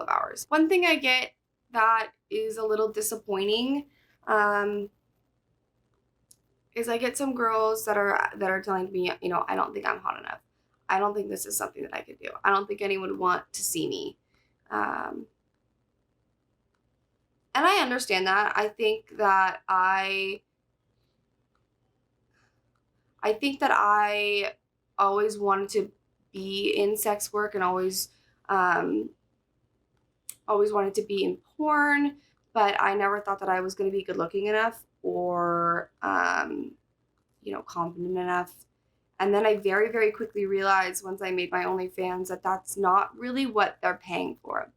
of hours. One thing I get that is a little disappointing is I get some girls that are telling me, I don't think I'm hot enough. I don't think this is something that I could do. I don't think anyone would want to see me. Um, and I understand that. I think that I always wanted to be in sex work and um, always wanted to be in porn, but I never thought that I was going to be good looking enough or confident enough. And then I very, very quickly realized once I made my OnlyFans that that's not really what they're paying for.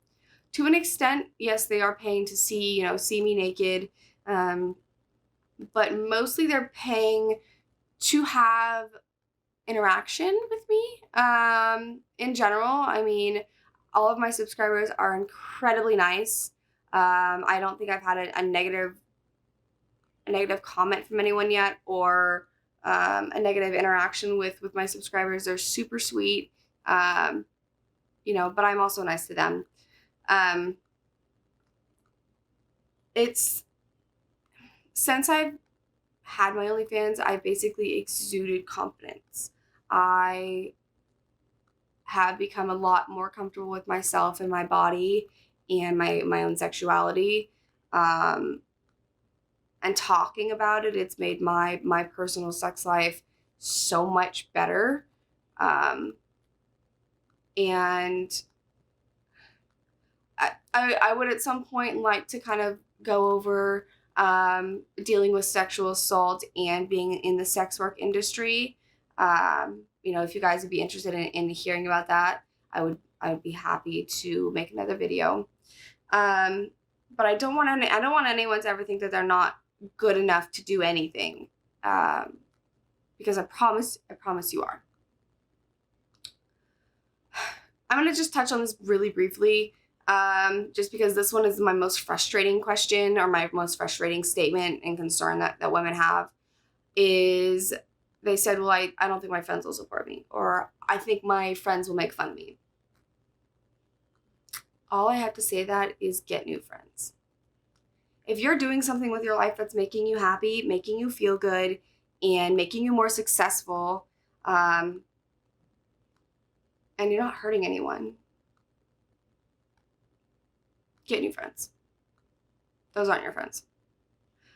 To an extent, yes, they are paying to see me naked, um, but mostly they're paying to have interaction with me. In general, I mean, all of my subscribers are incredibly nice. I don't think I've had a negative comment from anyone yet, or a negative interaction with my subscribers. They're super sweet, but I'm also nice to them. Um, it's Since I've had my OnlyFans, I've basically exuded confidence. I have become a lot more comfortable with myself and my body and my own sexuality. Um, and talking about it, it's made my personal sex life so much better. Um, and I would at some point like to kind of go over dealing with sexual assault and being in the sex work industry. If you guys would be interested in hearing about that, I would be happy to make another video. But I don't want anyone to ever think that they're not good enough to do anything, because I promise you are. I'm gonna just touch on this really briefly, just because this one is my most frustrating question or my most frustrating statement and concern that women have. Is they said, well, I don't think my friends will support me, or I think my friends will make fun of me. All I have to say that is get new friends. If you're doing something with your life that's making you happy, making you feel good, and making you more successful, and you're not hurting anyone, get new friends. Those aren't your friends.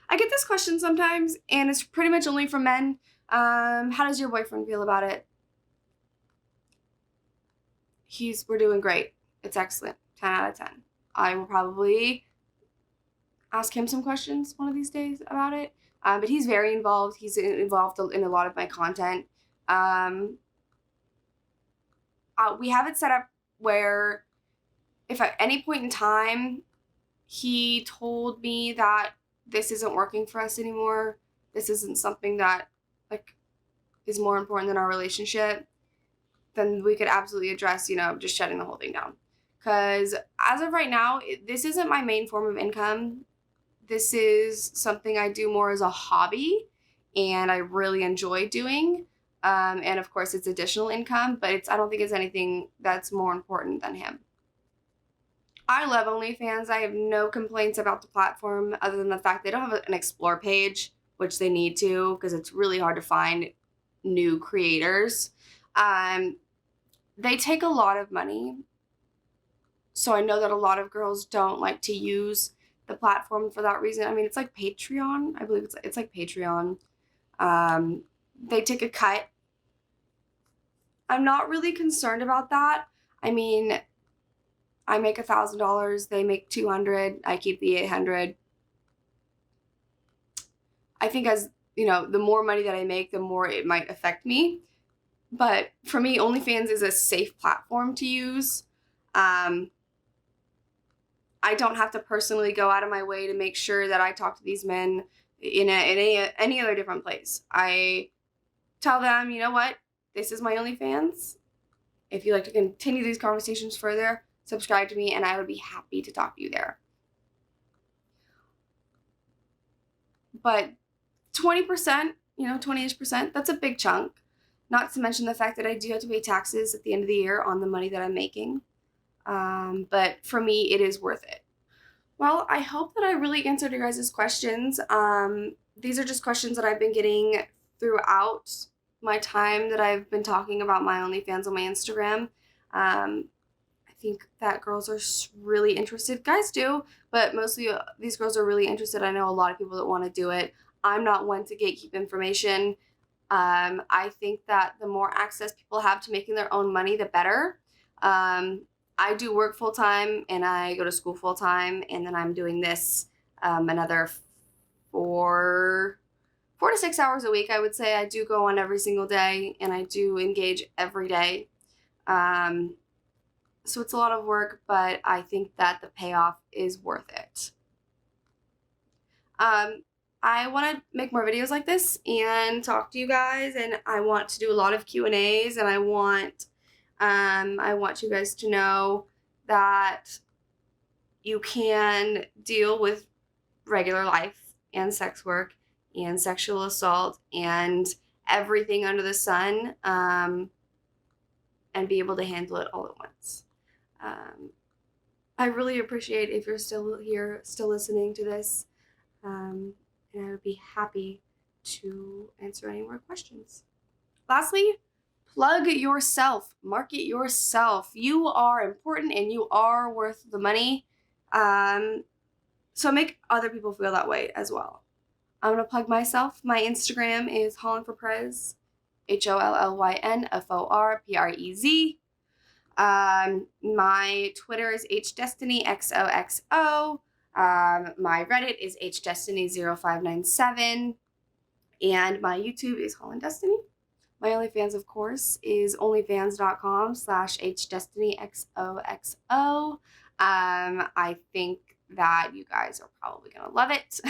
I get this question sometimes, and it's pretty much only from men. How does your boyfriend feel about it? We're doing great. It's excellent. 10 out of 10. I will probably ask him some questions one of these days about it. But he's very involved. He's involved in a lot of my content. We have it set up where if at any point in time he told me that this isn't working for us anymore, this isn't something that is more important than our relationship, then we could absolutely address, just shutting the whole thing down. Because as of right now, this isn't my main form of income. This is something I do more as a hobby, and I really enjoy doing. And of course, it's additional income, but I don't think it's anything that's more important than him. I love OnlyFans. I have no complaints about the platform other than the fact they don't have an explore page, which they need to, because it's really hard to find new creators. They take a lot of money, so I know that a lot of girls don't like to use the platform for that reason. I mean, it's like Patreon. I believe it's like Patreon. They take a cut. I'm not really concerned about that. I mean, I make $1,000. They make $200. I keep the $800. I think as the more money that I make, the more it might affect me. But for me, OnlyFans is a safe platform to use. I don't have to personally go out of my way to make sure that I talk to these men in any other different place. I tell them, you know what, this is my OnlyFans. If you'd like to continue these conversations further, subscribe to me, and I would be happy to talk to you there. But 20%, 20-ish%, that's a big chunk. Not to mention the fact that I do have to pay taxes at the end of the year on the money that I'm making. But for me, it is worth it. Well, I hope that I really answered your guys' questions. These are just questions that I've been getting throughout my time that I've been talking about my OnlyFans on my Instagram. I think that girls are really interested. Guys do, but mostly these girls are really interested. I know a lot of people that want to do it. I'm not one to gatekeep information. I think that the more access people have to making their own money, the better. I do work full time and I go to school full time, and then I'm doing this another 4 to 6 hours a week. I would say I do go on every single day, and I do engage every day. So it's a lot of work, but I think that the payoff is worth it. I want to make more videos like this and talk to you guys, and I want to do a lot of Q&As, and I want you guys to know that you can deal with regular life and sex work and sexual assault and everything under the sun, and be able to handle it all at once. I really appreciate if you're still here, still listening to this, and I would be happy to answer any more questions. Lastly, plug yourself, market yourself. You are important and you are worth the money. So make other people feel that way as well. I'm going to plug myself. My Instagram is Hollyn for Prez, HOLLYNFORPREZ. My Twitter is HDestinyXOXO. My Reddit is HDestiny0597. And my YouTube is Hollyn Destiny. My OnlyFans, of course, is onlyfans.com/HDestinyXOXO. I think that you guys are probably going to love it.